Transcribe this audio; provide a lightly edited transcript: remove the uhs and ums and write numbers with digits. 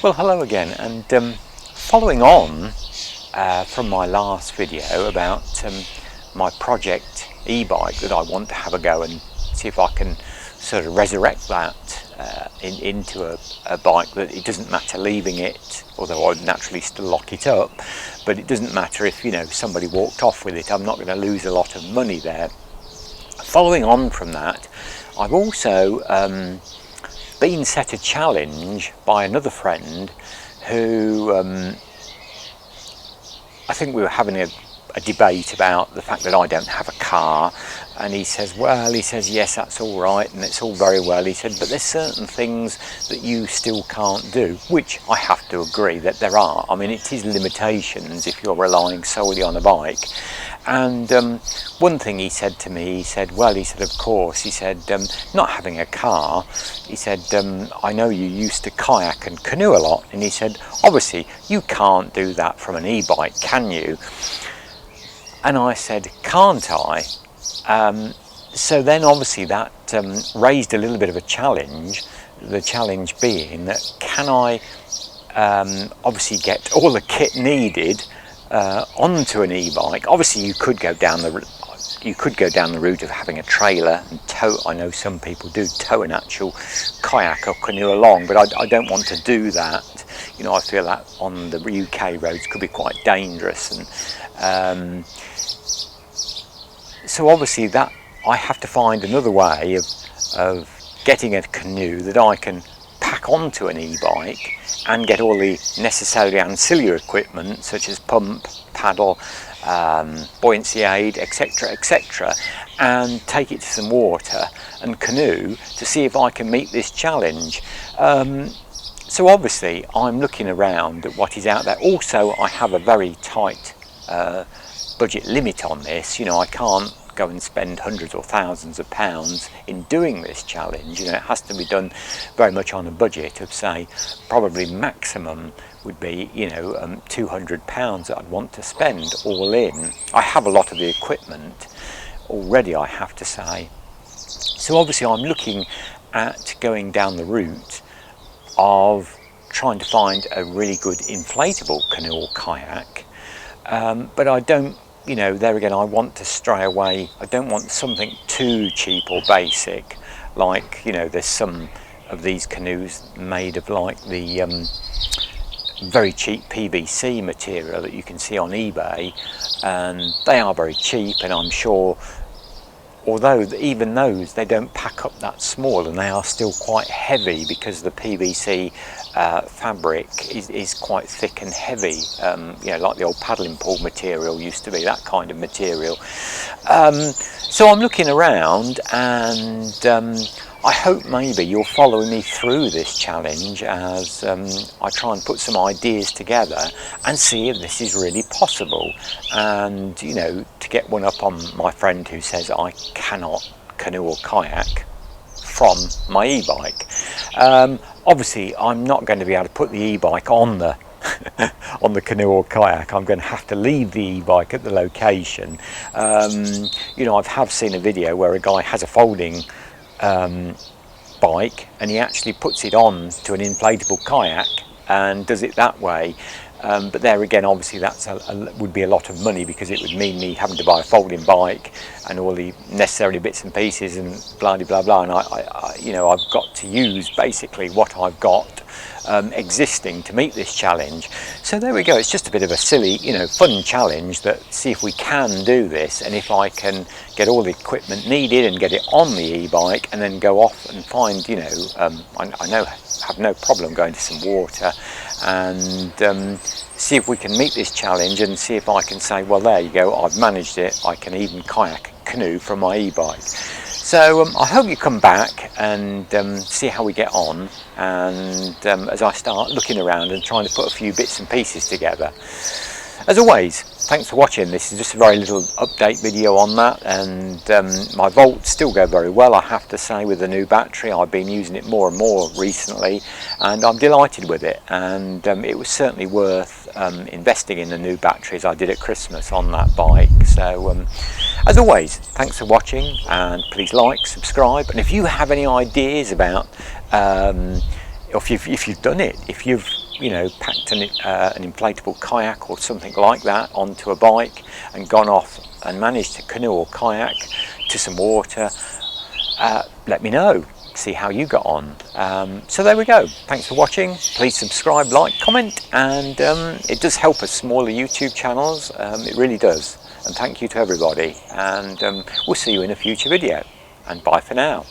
Well, hello again, and following on from my last video about my project e-bike that I want to have a go and see if I can sort of resurrect that into a bike that it doesn't matter leaving it, although I'd naturally still lock it up, but it doesn't matter if, you know, somebody walked off with it. I'm not going to lose a lot of money there. Following on from that, I've also been set a challenge by another friend who I think we were having a debate about the fact that I don't have a car, and he says, well, he says, yes, that's all right and it's all very well, he said, but there's certain things that you still can't do, which I have to agree that there are. I mean, it is limitations if you're relying solely on a bike. And one thing he said to me, he said, well, he said, of course, he said, not having a car, he said, I know you used to kayak and canoe a lot, and he said, obviously you can't do that from an e-bike, can you? And I said, can't I? So then obviously that raised a little bit of a challenge, the challenge being that can I obviously get all the kit needed onto an e-bike. Obviously you could go down the route of having a trailer and tow. I know some people do tow an actual kayak or canoe along, but I don't want to do that. You know, I feel that on the UK roads could be quite dangerous, and so obviously that I have to find another way of getting a canoe that I can pack onto an e-bike and get all the necessary ancillary equipment such as pump, paddle, buoyancy aid, etc., and take it to some water and canoe to see if I can meet this challenge. So obviously I'm looking around at what is out there. Also, I have a very tight budget limit on this. You know, I can't go and spend hundreds or thousands of pounds in doing this challenge. You know, it has to be done very much on a budget of, say, probably maximum would be, you know, £200 that I'd want to spend all in. I have a lot of the equipment already, I have to say. So obviously I'm looking at going down the route of trying to find a really good inflatable canoe or kayak, but I don't, you know, there again, I want to stray away. I don't want something too cheap or basic, like, you know, there's some of these canoes made of like the very cheap PVC material that you can see on eBay, and they are very cheap, and I'm sure, although even those, they don't pack up that small, and they are still quite heavy because the PVC fabric is quite thick and heavy, you know, like the old paddling pool material used to be, that kind of material. So I'm looking around, and I hope maybe you'll follow me through this challenge as I try and put some ideas together and see if this is really possible, and, you know, to get one up on my friend who says I cannot canoe or kayak from my e-bike. Obviously I'm not going to be able to put the e-bike on the on the canoe or kayak. I'm going to have to leave the e-bike at the location. You know, I have seen a video where a guy has a folding bike, and he actually puts it on to an inflatable kayak and does it that way. But there again, obviously that's would be a lot of money, because it would mean me having to buy a folding bike and all the necessary bits and pieces and blah blah blah. And I you know, I've got to use basically what I've got existing to meet this challenge. So there we go. It's just a bit of a silly, you know, fun challenge, that see if we can do this, and if I can get all the equipment needed and get it on the e-bike, and then go off and find, you know, I know have no problem going to some water and see if we can meet this challenge, and see if I can say, well, there you go, I've managed it, I can even kayak canoe from my e-bike. So I hope you come back and see how we get on, and as I start looking around and trying to put a few bits and pieces together. As always, thanks for watching. This is just a very little update video on that, and my volts still go very well, I have to say, with the new battery. I've been using it more and more recently, and I'm delighted with it, and it was certainly worth investing in the new batteries I did at Christmas on that bike. So as always, thanks for watching, and please like, subscribe, and if you have any ideas about if you've done it, if you've you know, packed an inflatable kayak or something like that onto a bike and gone off and managed to canoe or kayak to some water, let me know. See how you got on. So there we go. Thanks for watching. Please subscribe, like, comment, and it does help us smaller YouTube channels. It really does. And thank you to everybody. And we'll see you in a future video. And bye for now.